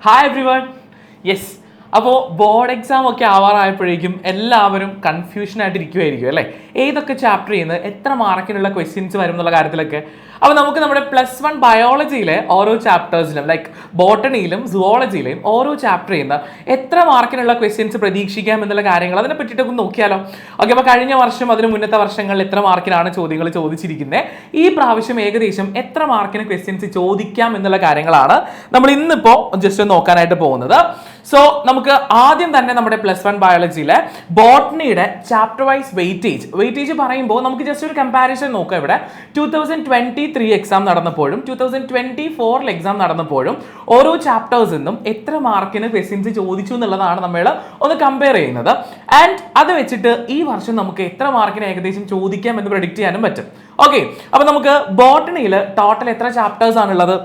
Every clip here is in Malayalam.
Hi everyone. യെസ്, അപ്പോൾ ബോർഡ് എക്സാം ഒക്കെ ആവാറായപ്പോഴേക്കും എല്ലാവരും കൺഫ്യൂഷനായിട്ടിരിക്കുമായിരിക്കും അല്ലേ? ഏതൊക്കെ ചാപ്റ്റർ ചെയ്യുന്നത്, എത്ര മാർക്കിനുള്ള ക്വസ്റ്റ്യൻസ് വരും എന്നുള്ള കാര്യത്തിലൊക്കെ. അപ്പോൾ നമുക്ക് നമ്മുടെ +1 ബയോളജിയിലെ ഓരോ ചാപ്റ്റേഴ്സിലും ലൈക്ക് ബോട്ടണിയിലും സുവോളജിയിലെയും ഓരോ ചാപ്റ്റർ ചെയ്യുന്ന എത്ര മാർക്കിനുള്ള ക്വസ്റ്റ്യൻസ് പ്രതീക്ഷിക്കാം എന്നുള്ള കാര്യങ്ങൾ അതിനെ പറ്റിയിട്ടൊക്കെ നോക്കിയാലോ? ഓക്കെ, അപ്പോൾ കഴിഞ്ഞ വർഷം അതിന് മുന്നത്തെ വർഷങ്ങളിൽ എത്ര മാർക്കിനാണ് ചോദ്യങ്ങൾ ചോദിച്ചിരിക്കുന്നത്, ഈ പ്രാവശ്യം ഏകദേശം എത്ര മാർക്കിന് ക്വസ്റ്റ്യൻസ് ചോദിക്കാം എന്നുള്ള കാര്യങ്ങളാണ് നമ്മൾ ഇന്നിപ്പോൾ ജസ്റ്റ് നോക്കാനായിട്ട് പോകുന്നത്. സോ നമുക്ക് ആദ്യം തന്നെ നമ്മുടെ +1 ബയോളജിയിലെ ബോട്ടണിയുടെ ചാപ്റ്റർ വൈസ് വെയിറ്റേജ് പറയുമ്പോൾ നമുക്ക് ജസ്റ്റ് ഒരു കമ്പാരിസൺ നോക്കാം. ഇവിടെ 2023 എക്സാം നടന്നപ്പോഴും 2024 എക്സാം നടന്നപ്പോഴും ഓരോ ചാപ്റ്റേഴ്സിൽ നിന്നും എത്ര മാർക്കിന് ക്വസ്റ്റ്യൻസ് ചോദിച്ചു എന്നുള്ളതാണ് നമ്മൾ ഒന്ന് കമ്പയർ ചെയ്യുന്നത്. ആൻഡ് അത് വെച്ചിട്ട് ഈ വർഷം നമുക്ക് എത്ര മാർക്കിന് ഏകദേശം ചോദിക്കാം എന്ന് പ്രെഡിക്റ്റ് ചെയ്യാനും പറ്റും. ഓക്കെ, അപ്പൊ നമുക്ക് ബോട്ടണിയിൽ ടോട്ടൽ എത്ര ചാപ്റ്റേഴ്സ് ആണുള്ളത്?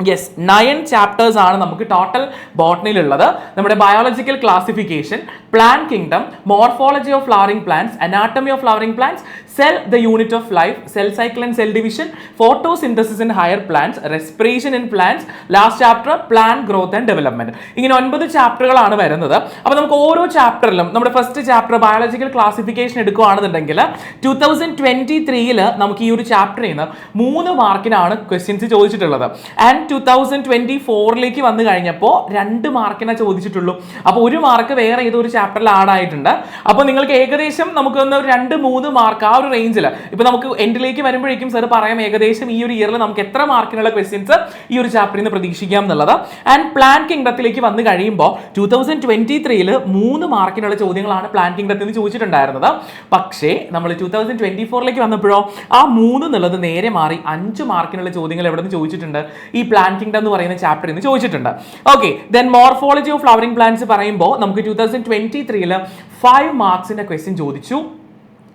യെസ്, 9 ചാപ്റ്റേഴ്സ് ആണ് നമുക്ക് ടോട്ടൽ ബോട്ടണിയിലുള്ളത്. നമ്മുടെ biological classification, plant kingdom, morphology of flowering plants, anatomy of flowering plants, cell the unit of life, cell cycle and cell division, photosynthesis in higher plants, respiration in plants, last chapter plant growth and development. ഇങ്ങനെ 9 ചാപ്റ്ററുകളാണ് വരുന്നത്. അപ്പോൾ നമുക്ക് ഓരോ ചാപ്റ്ററിലും നമ്മുടെ ഫസ്റ്റ് ചാപ്റ്റർ ബയോളജിക്കൽ ക്ലാസിഫിക്കേഷൻ എടുക്കുകയാണെന്നുണ്ടെങ്കിൽ 2023 നമുക്ക് ഈ ഒരു ചാപ്റ്ററിൽ നിന്ന് 3 മാർക്കിനാണ് ക്വസ്റ്റ്യൻസ് ചോദിച്ചിട്ടുള്ളത്. ആൻഡ് 2024 വന്നു കഴിഞ്ഞപ്പോൾ 2 മാർക്കിനാണ് ചോദിച്ചിട്ടുള്ളൂ. അപ്പോൾ 1 മാർക്ക് വേറെ ഏതോ ഒരു ചാപ്റ്ററിൽ ആഡ് ആയിട്ടുണ്ട്. അപ്പോൾ നിങ്ങൾക്ക് ഏകദേശം നമുക്കൊന്ന് 2-3 മാർക്ക് ആ ഒരു റേഞ്ചിൽ ഇപ്പൊ നമുക്ക് എൻഡിലേക്ക് വരുമ്പോഴേക്കും സർ പറയാം ഏകദേശം ഈ ഒരു ഇയറിൽ നമുക്ക് എത്ര മാർക്കിനുള്ള ക്വസ്റ്റ്യൻസ് ഈ ഒരു ചാപ്റ്ററിൽ നിന്ന് പ്രതീക്ഷിക്കാം എന്നുള്ളത്. ആൻഡ് പ്ലാന്റ് കിങ്ഡത്തിലേക്ക് വന്നു കഴിയുമ്പോൾ 2023 3 മാർക്കിനുള്ള ചോദ്യങ്ങളാണ് പ്ലാന്റ് കിങ്ഡത്തിൽ നിന്ന് ചോദിച്ചിട്ടുണ്ടായിരുന്നത്. പക്ഷേ നമ്മൾ 2024 വന്നപ്പോഴോ ആ 3 എന്നുള്ളത് നേരെ മാറി 5 മാർക്കിനുള്ള ചോദ്യങ്ങൾ എവിടെ നിന്ന് ചോദിച്ചിട്ടുണ്ട്? ഈ പ്ലാന്റ് കിങ്ഡം എന്ന് പറയുന്ന ചാപ്റ്ററിൽ നിന്ന് ചോദിച്ചിട്ടുണ്ട്. Okay, then morphology of flowering plants പറയുമ്പോൾ നമുക്ക് 2023 5 മാർക്സിന്റെ ക്വസ്റ്റ്യൻ ചോദിച്ചു.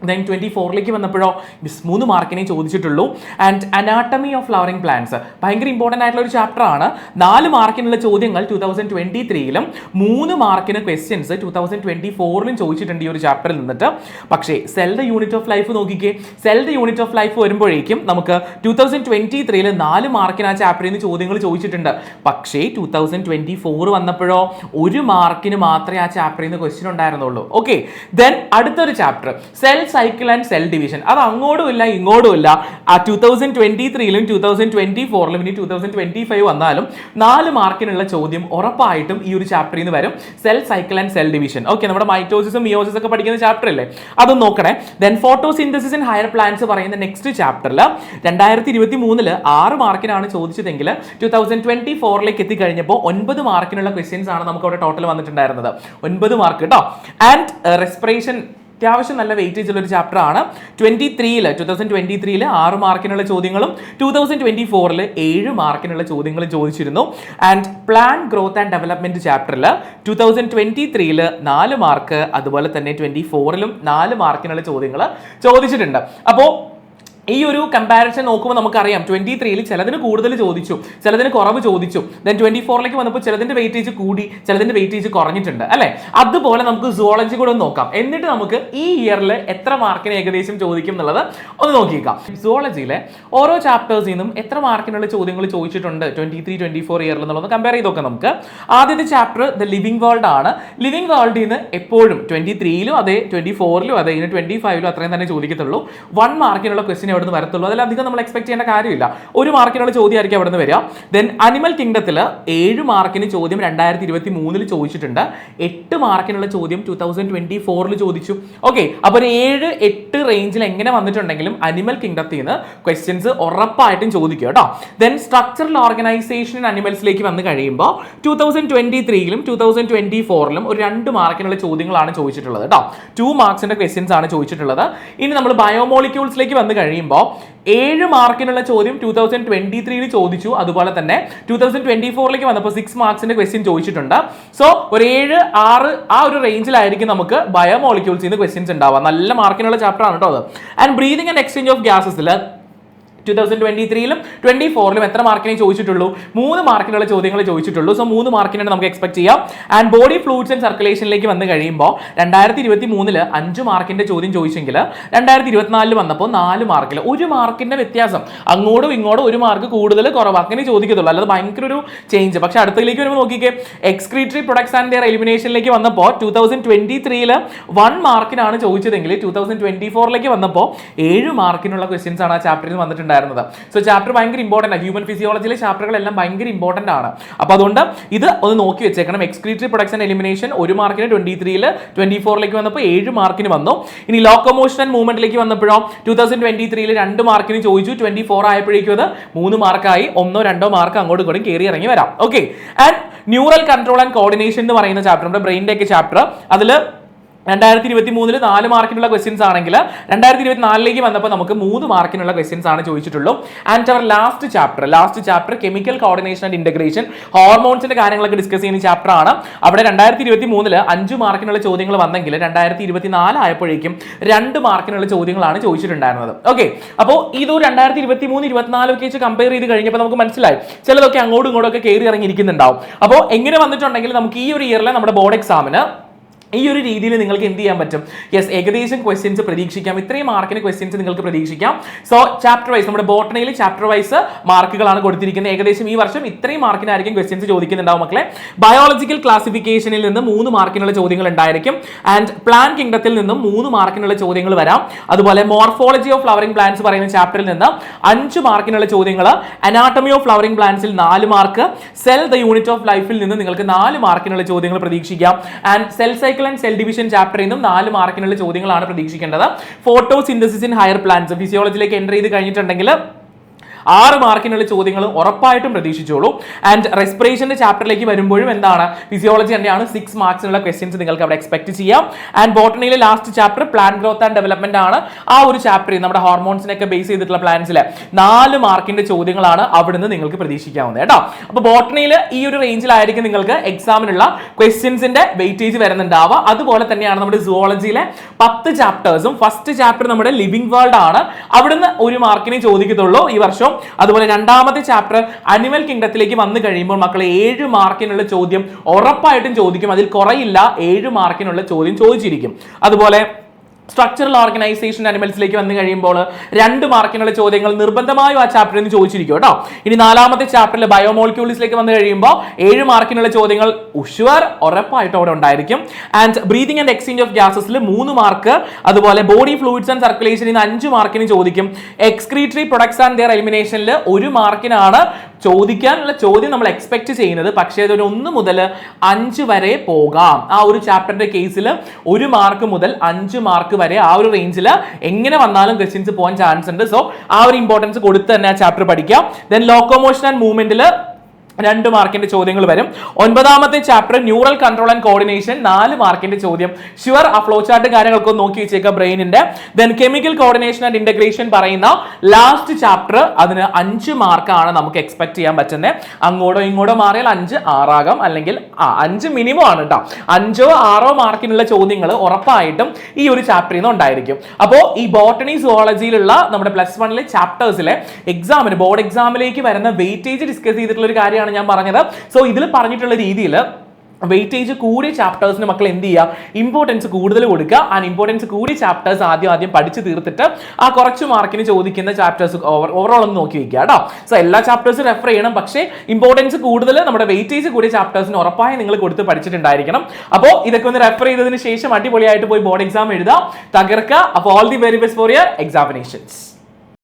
ദെൻ 24 വന്നപ്പോഴോ 3 മാർക്കിനെ ചോദിച്ചിട്ടുള്ളൂ. And anatomy of flowering plants ഭയങ്കര ഇമ്പോർട്ടൻ്റ് ആയിട്ടുള്ള ഒരു ചാപ്റ്റർ ആണ്. 4 മാർക്കിനുള്ള ചോദ്യങ്ങൾ 2023 3 മാർക്കിന് ക്വസ്റ്റ്യൻസ് 2024 ചോദിച്ചിട്ടുണ്ട് ഈ ഒരു ചാപ്റ്ററിൽ നിന്നിട്ട്. പക്ഷേ cell the unit of life നോക്കിക്കേ, cell the unit of life വരുമ്പോഴേക്കും നമുക്ക് 2023 4 മാർക്കിന് ആ ചാപ്റ്ററിൽ നിന്ന് ചോദ്യങ്ങൾ ചോദിച്ചിട്ടുണ്ട്. പക്ഷേ 2024 വന്നപ്പോഴോ 1 മാർക്കിന് മാത്രമേ ആ ചാപ്റ്ററിൽ നിന്ന് ക്വസ്റ്റ്യൻ ഉണ്ടായിരുന്നുള്ളൂ. ഓക്കെ, ദെൻ അടുത്തൊരു chapter cell cycle and cell division. അത് അങ്ങോട്ടും ഇല്ല ഇങ്ങോട്ടും ഇല്ല. ആ 2023 2024 ഇനി 2025 വന്നാലും 4 മാർക്കിനുള്ള ചോദ്യം ഉറപ്പായിട്ടും ഈ ഒരു ചാപ്റ്ററിൽ നിന്ന് വരും, cell cycle and cell division. Okay, നമ്മുടെ മൈറ്റോസിസും മിയോസിസും ഒക്കെ പഠിക്കുന്ന ചാപ്റ്റർ അല്ലേ, അതൊന്നും നോക്കണേ. Then photosynthesis in higher plants പറയുന്ന നെക്സ്റ്റ് ചാപ്റ്ററിൽ 2023 6 മാർക്കിനാണ് ചോദിച്ചതെങ്കിൽ 2024 എത്തിക്കഴിഞ്ഞപ്പോൾ 9 മാർക്കിനുള്ള ക്വസ്റ്റ്യൻസ് ആണ് നമുക്ക് അവിടെ ടോട്ടൽ വന്നിട്ടുണ്ടായിരുന്നത്. 9 മാർക്ക് കേട്ടോ. ആൻഡ് റെസ്പിറേഷൻ അത്യാവശ്യം നല്ല വെയിറ്റേജ് ഉള്ള ഒരു ചാപ്റ്റർ ആണ്. 2023 6 മാർക്കിനുള്ള ചോദ്യങ്ങളും 2024 7 മാർക്കിനുള്ള ചോദ്യങ്ങളും ചോദിച്ചിരുന്നു. And plant growth and development ചാപ്റ്ററിൽ 2023 4 മാർക്ക്, അതുപോലെ തന്നെ 2024 4 മാർക്കിനുള്ള ചോദ്യങ്ങൾ ചോദിച്ചിട്ടുണ്ട്. അപ്പോൾ ഈ ഒരു കമ്പാരിസൺ നോക്കുമ്പോൾ നമുക്കറിയാം 23 ചിലതിന് കൂടുതൽ ചോദിച്ചു, ചിലതിന് കുറവ് ചോദിച്ചു. ദെൻ 24 വന്നപ്പോൾ ചിലതിന്റെ വെയിറ്റേജ് കൂടി, ചിലതിന്റെ വെയിറ്റേജ് കുറഞ്ഞിട്ടുണ്ട് അല്ലെ. അതുപോലെ നമുക്ക് സുവോളജി കൂടെ നോക്കാം. എന്നിട്ട് നമുക്ക് ഈ ഇയറിൽ എത്ര മാർക്കിന് ഏകദേശം ചോദിക്കും എന്നുള്ളത് ഒന്ന് നോക്കിയേക്കാം. സുവോളജിയിലെ ഓരോ ചാപ്റ്റേഴ്സിൽ നിന്നും എത്ര മാർക്കിനുള്ള ചോദ്യങ്ങൾ ചോദിച്ചിട്ടുണ്ട് 23-24 ഇയറിൽ എന്നുള്ളത് കമ്പയർ ചെയ്ത് നോക്കാം നമുക്ക്. ആദ്യത്തെ ചാപ്റ്റർ ദ ലിവിംഗ് വേൾഡ് ആണ്. ലിവിംഗ് വേൾഡിൽ നിന്ന് എപ്പോഴും 23 അതെ, 24 അതെ, ഇനി 25 അത്രയും തന്നെ ചോദിക്കത്തുള്ളൂ. 1 മാർക്കിനുള്ള ക്വസ്റ്റ്യൻ അവിടെ നിന്ന് വരത്തുള്ളൂ. അതിലധികം നമ്മൾ എക്സ്പെക്ട് ചെയ്യേണ്ട കാര്യമില്ല. 1 മാർക്കിനുള്ള ചോദ്യമായിരിക്കും അവിടെ നിന്ന് വരിക. ദെൻ അനിമൽ കിങ്ഡത്തിൽ 7 മാർക്കിന് ചോദ്യം 2023 ചോദിച്ചിട്ടുണ്ട്. 8 മാർക്കിനുള്ള ചോദ്യം 2024 ചോദിച്ചു. ഓക്കെ, അപ്പോൾ ഒരു 7-8 റേഞ്ചിൽ എങ്ങനെ വന്നിട്ടുണ്ടെങ്കിലും അനിമൽ കിങ്ഡത്തിൽ നിന്ന് ക്വസ്റ്റ്യൻസ് ഉറപ്പായിട്ടും ചോദിക്കുക കേട്ടോ. ദെൻ സ്ട്രക്ചറൽ ഓർഗനൈസേഷൻ അനിമൽസിലേക്ക് വന്നു കഴിയുമ്പോൾ 2023 2024 ഒരു 2 മാർക്കിനുള്ള ചോദ്യങ്ങളാണ് ചോദിച്ചിട്ടുള്ളത് കേട്ടോ. 2 മാർക്സിന്റെ ക്വസ്റ്റ്യൻസ് ആണ് ചോദിച്ചിട്ടുള്ളത്. ഇനി നമ്മൾ ബയോമോളിക്യൂൾസിലേക്ക് വന്നു കഴിയുമ്പോൾ 7 മാർക്കിനുള്ള ചോദ്യം 2023 ചോദിച്ചു. അതുപോലെ തന്നെ 2024 വന്നപ്പോൾ 6 മാർക്സിന്റെ ക്വസ്റ്റ്യൻ ചോദിച്ചിട്ടുണ്ട്. സോ ഒരു 7-6 ആ ഒരു റേഞ്ചിലായിരിക്കും നമുക്ക് ബയോമോളിക്യൂൾസിൽ നിന്ന് ക്വസ്റ്റ്യൻസ് ഉണ്ടാവുക. നല്ല മാർക്കിനുള്ള ചാപ്റ്റർ ആണ് കേട്ടോ അത്. And breathing and exchange of ഗ്യാസസിൽ 2023-ലും 24-ലും എത്ര മാർക്കിനെ ചോദിച്ചിട്ടുള്ളൂ? 3 മാർക്കിനുള്ള ചോദ്യങ്ങൾ ചോദിച്ചിട്ടുള്ളൂ. സോ 3 മാർക്കിനാണ് നമുക്ക് എക്സ്പെക്ട് ചെയ്യാം. ആൻഡ് ബോഡി ഫ്ലൂയിഡ്സ് ആൻഡ് സർക്കുലേഷനിലേക്ക് വന്നു കഴിയുമ്പോൾ 2023-ല് 5 മാർക്കിന്റെ ചോദ്യം ചോദിച്ചെങ്കിൽ 2024-ൽ വന്നപ്പോൾ 4 മാർക്കിൽ 1 മാർക്കിന്റെ വ്യത്യാസം. അങ്ങോട്ടും ഇങ്ങോട്ടും 1 മാർക്ക് കൂടുതൽ കുറവ് അങ്ങനെ ചോദിക്കത്തുള്ളൂ, അല്ലാതെ ഭയങ്കര ഒരു ചേഞ്ച്. പക്ഷെ അടുത്തതിലേക്ക് വരുമ്പോൾ നോക്കിക്കേ, എക്സ്ക്രീറ്ററി പ്രൊഡക്ട്സ് ആൻഡ് ദിയർ എലിമിനേഷനിലേക്ക് വന്നപ്പോൾ 2023-ല് 1 മാർക്കിനാണ് ചോദിച്ചതെങ്കിൽ 2024-ലേക്ക് വന്നപ്പോൾ 7 മാർക്കിനുള്ള ക്വസ്റ്റ്യൻസ് ആണ് ആ ചാപ്റ്ററിൽ വന്നിട്ടുണ്ടായിരുന്നത്. സോ ചാപ്റ്റർ ഭയങ്കര ഇമ്പോർട്ടൻ്റ് ആണ്. ഹ്യൂമൻ ഫിസിയോളജിയിലെ ചാപ്റ്ററുകളെല്ലാം ഭയങ്കര ഇമ്പോർട്ടൻ്റ് ആണ്. അപ്പോൾ അതുകൊണ്ട് ഇത് ഒന്ന് നോക്കി വെച്ചേക്കണം. എക്സ്ക്രീറ്ററി പ്രൊഡക്ട്സ് ആൻഡ് എലിമിനേഷൻ 1 മാർക്കിന് 23-ല്, 24-ലേക്ക് വന്നപ്പോൾ 7 മാർക്കിന് വന്നു. ഇനി ലോക്കോമോഷൻ ആൻഡ് മൂവ്മെന്റിലേക്ക് വന്നപ്പോഴോ 2023-ല് 2 മാർക്കിന് ചോദിച്ചു, 24 ആയപ്പോഴേക്കും അത് 3 മാർക്കായി. 1-2 മാർക്ക് അങ്ങോട്ടും ഇങ്ങോട്ടും കയറി ഇറങ്ങി വരാം. Okay. And neural control and coordination എന്ന് പറയുന്ന ചാപ്റ്റർ, നമ്മുടെ ബ്രെയിനിന്റെ ഒക്കെ ചാപ്റ്റർ, അതിൽ 2023-ല് 4 മാർക്കിനുള്ള ക്വസ്റ്റ്യൻസ് ആണെങ്കിൽ 2024-ലേക്ക് വന്നപ്പോൾ നമുക്ക് 3 മാർക്കിനുള്ള ക്വസ്റ്റ്യൻസ് ആണ് ചോദിച്ചിട്ടുള്ളൂ. ആൻഡ് അവർ last chapter chemical coordination and integration, ഹോർമോൺസിന്റെ കാര്യങ്ങളൊക്കെ ഡിസ്കസ് ചെയ്യുന്ന ചാപ്റ്റർ ആണ്. അവിടെ 2023-ല് 5 മാർക്കിനുള്ള ചോദ്യങ്ങൾ വന്നെങ്കിൽ 2024 ആയപ്പോഴേക്കും 2 മാർക്കിനുള്ള ചോദ്യങ്ങളാണ് ചോദിച്ചിട്ടുണ്ടായിരുന്നത്. ഓക്കെ. അപ്പോൾ ഇത് 2023-24 ഒക്കെ വെച്ച് കമ്പയർ ചെയ്ത് കഴിഞ്ഞപ്പോൾ നമുക്ക് മനസ്സിലായി ചിലതൊക്കെ അങ്ങോട്ടും ഇങ്ങോട്ടും ഒക്കെ കയറി ഇറങ്ങിയിരിക്കുന്നുണ്ടാവും. അപ്പോൾ എങ്ങനെ വന്നിട്ടുണ്ടെങ്കിൽ നമുക്ക് ഈ ഒരു ഇയറിലെ നമ്മുടെ ബോർഡ് എക്സാമിന് ഈ ഒരു രീതിയിൽ നിങ്ങൾക്ക് എന്ത് ചെയ്യാൻ പറ്റും? യെസ്, ഏകദേശം ക്വസ്റ്റ്യൻസ് പ്രതീക്ഷിക്കാം. ഇത്രയും മാർക്കിന് ക്വസ്റ്റ്യൻസ് നിങ്ങൾക്ക് പ്രതീക്ഷിക്കാം. സോ ചാപ്റ്റർ വൈസ്, നമ്മുടെ ബോട്ടണിയിൽ ചാപ്റ്റർ വൈസ് മാർക്കുകളാണ് കൊടുത്തിരിക്കുന്നത്. ഏകദേശം ഈ വർഷം ഇത്രയും മാർക്കിനായിരിക്കും ക്വസ്റ്റ്യൻസ് ചോദിക്കുന്നുണ്ടാവും മക്കളെ. ബയോളജിക്കൽ ക്ലാസിഫിക്കേഷനിൽ നിന്ന് 3 മാർക്കിനുള്ള ചോദ്യങ്ങൾ ഉണ്ടായിരിക്കും. ആൻഡ് പ്ലാൻ കിങ്ഡത്തിൽ നിന്നും 3 മാർക്കിനുള്ള ചോദ്യങ്ങൾ വരാം. അതുപോലെ മോർഫോളജി ഓഫ് ഫ്ലവറിംഗ് പ്ലാന്റ്സ് പറയുന്ന ചാപ്റ്ററിൽ നിന്ന് 5 മാർക്കിനുള്ള ചോദ്യങ്ങൾ, അനാട്ടമി ഓഫ് ഫ്ലവറിംഗ് പ്ലാന്റ്സിൽ 4 mark, cell the unit of ലൈഫിൽ നിന്ന് നിങ്ങൾക്ക് 4 മാർക്കിനുള്ള ചോദ്യങ്ങൾ പ്രതീക്ഷിക്കാം. And cell cycle and cell division ചാപ്റ്ററിൽ നിന്നും 4 മാർക്കിനുള്ള ചോദ്യങ്ങളാണ് പ്രതീക്ഷിക്കേണ്ടത്. ഫോട്ടോസിന്തസിസ് ഇൻ ഹയർ പ്ലാന്റ്സ് ഫിസിയോളജിയിലേക്ക് എൻ്റർ ചെയ്ത് കഴിഞ്ഞിട്ടുണ്ടെങ്കിൽ 6 മാർക്കിനുള്ള ചോദ്യങ്ങൾ ഉറപ്പായിട്ടും പ്രതീക്ഷിച്ചോളൂ. ആൻഡ് റെസ്പിറേഷന്റെ ചാപ്റ്ററിലേക്ക് വരുമ്പോഴും എന്താണ്, ഫിസിയോളജി തന്നെയാണ്. 6 മാർക്സിനുള്ള ക്വസ്റ്റ്യൻസ് നിങ്ങൾക്ക് അവിടെ എക്സ്പെക്ട് ചെയ്യാം. ആൻഡ് ബോട്ടണിയിലെ last chapter plant growth and development ആണ്. ആ ഒരു ചാപ്റ്ററിൽ നമ്മുടെ ഹോർമോൺസിനൊക്കെ ബേസ് ചെയ്തിട്ടുള്ള പ്ലാന്റ്സിലെ 4 മാർക്കിന്റെ ചോദ്യങ്ങളാണ് അവിടുന്ന് നിങ്ങൾക്ക് പ്രതീക്ഷിക്കാവുന്നത് കേട്ടോ. അപ്പോൾ ബോട്ടണിയിൽ ഈ ഒരു റേഞ്ചിലായിരിക്കും നിങ്ങൾക്ക് എക്സാമിനുള്ള ക്വസ്റ്റ്യൻസിന്റെ വെയിറ്റേജ് വരുന്നുണ്ടാവുക. അതുപോലെ തന്നെയാണ് നമ്മുടെ സുവോളജിയിലെ 10 ചാപ്റ്റേഴ്സും. ഫസ്റ്റ് ചാപ്റ്റർ നമ്മുടെ ലിവിംഗ് വേൾഡ് ആണ്, അവിടുന്ന് 1 മാർക്കിനെ ചോദിക്കത്തുള്ളൂ ഈ വർഷം. അതുപോലെ രണ്ടാമത്തെ ചാപ്റ്റർ അനിമൽ കിങ്ഡത്തിലേക്ക് വന്നു കഴിയുമ്പോൾ മക്കളെ 7 മാർക്കിനുള്ള ചോദ്യം ഉറപ്പായിട്ടും ചോദിക്കും. അതിൽ കുറയില്ല, 7 മാർക്കിനുള്ള ചോദ്യം ചോദിച്ചിരിക്കും. അതുപോലെ സ്ട്രക്ചറൽ ഓർഗനൈസേഷൻ അനിമൽസിലേക്ക് വന്നു കഴിയുമ്പോൾ 2 മാർക്കിനുള്ള ചോദ്യങ്ങൾ നിർബന്ധമായും ആ ചാപ്റ്ററിൽ നിന്ന് ചോദിച്ചിരിക്കും കേട്ടോ. ഇനി 4ാമത്തെ ചാപ്റ്ററിൽ ബയോമോളിക്യൂൾസിലേക്ക് വന്നു കഴിയുമ്പോൾ 7 മാർക്കിനുള്ള ചോദ്യങ്ങൾ ഉറപ്പായിട്ടും അവിടെ ഉണ്ടായിരിക്കും. And breathing and exchange of ഗ്യാസസിൽ 3 മാർക്ക്, അതുപോലെ ബോഡി ഫ്ലൂയിഡ്സ് ആൻഡ് സർക്കുലേഷൻ 5 മാർക്കിന് ചോദിക്കും. എക്സ്ക്രീറ്ററി പ്രൊഡക്ട്സ് ആൻഡ് ദിയർ എലിമിനേഷനിൽ 1 മാർക്കിനാണ് ചോദിക്കാനുള്ള ചോദ്യം നമ്മൾ എക്സ്പെക്ട് ചെയ്യുന്നത്. പക്ഷേ അതൊരു 1 മുതൽ 5 വരെ പോകാം. ആ ഒരു ചാപ്റ്ററിന്റെ കേസിൽ 1 മാർക്ക് മുതൽ 5 മാർക്ക് വരെ ആ ഒരു റേഞ്ചിൽ എങ്ങനെ വന്നാലും ക്വസ്റ്റ്യൻസ് പോകാൻ ചാൻസ് ഉണ്ട്. സോ ആ ഒരു ഇമ്പോർട്ടൻസ് കൊടുത്ത് തന്നെ ആ ചാപ്റ്റർ പഠിക്കാം. ദെൻ ലോക്കോമോഷൻ ആൻഡ് മൂവ്മെന്റിൽ 2 മാർക്കിന്റെ ചോദ്യങ്ങൾ വരും. 9ാമത്തെ chapter neural control and coordination 4 മാർക്കിന്റെ ചോദ്യം. ഷുവർ ആ ഫ്ലോ ചാർട്ട് കാര്യങ്ങളൊക്കെ നോക്കി വെച്ചേക്കുക ബ്രെയിനിന്റെ. Then chemical coordination and integration പറയുന്ന ലാസ്റ്റ് ചാപ്റ്റർ, അതിന് 5 മാർക്കാണ് നമുക്ക് എക്സ്പെക്ട് ചെയ്യാൻ പറ്റുന്നത്. അങ്ങോട്ടോ ഇങ്ങോട്ടോ മാറിയാൽ 5, 6 ആകാം, അല്ലെങ്കിൽ 5 മിനിമം ആണ് കേട്ടോ. 5 or 6 മാർക്കിനുള്ള ചോദ്യങ്ങൾ ഉറപ്പായിട്ടും ഈ ഒരു ചാപ്റ്ററിൽ നിന്ന് ഉണ്ടായിരിക്കും. അപ്പോൾ ഈ ബോട്ടണി സുവോളജിയിലുള്ള നമ്മുടെ +1 ചാപ്റ്റേഴ്സിലെ എക്സാമിന്, ബോർഡ് എക്സാമിലേക്ക് വരുന്ന വെയിറ്റേജ് ഡിസ്കസ് ചെയ്തിട്ടുള്ള ഒരു കാര്യമാണ് ഞാൻ പറഞ്ഞത്. സോ ഇതിൽ പറഞ്ഞിട്ടുള്ള രീതിയിൽ വെയിറ്റേജ് കൂടിയ ചാപ്റ്റേഴ്സിന് മക്കൾ എന്ത് ചെയ്യുക, ഇമ്പോർട്ടൻസ് കൂടുതൽ കൊടുക്കുക. ആ ഇമ്പോർട്ടൻസ് കൂടിയ ചാപ്റ്റേഴ്സ് ആദ്യം പഠിച്ച് തീർത്തിട്ട് ആ കുറച്ച് മാർക്കിന് ചോദിക്കുന്ന ചാപ്റ്റേഴ്സ് ഓവറോൾ ഒന്ന് നോക്കി വെക്കുക കേട്ടോ. സോ എല്ലാ ചാപ്റ്റേഴ്സും റെഫർ ചെയ്യണം, പക്ഷേ ഇമ്പോർട്ടൻസ് കൂടുതൽ നമ്മുടെ വെയിറ്റേജ് കൂടിയ ചാപ്റ്റേഴ്സിന് ഉറപ്പായി നിങ്ങൾ കൊടുത്ത് പഠിച്ചിട്ടുണ്ടായിരിക്കണം. അപ്പോൾ ഇതൊക്കെ ഒന്ന് റെഫർ ചെയ്തതിന് ശേഷം അടിപൊളിയായിട്ട് പോയി ബോർഡ് എക്സാം എഴുതാം, തകർക്കുക. അപ്പോൾ all the very best for your examinations.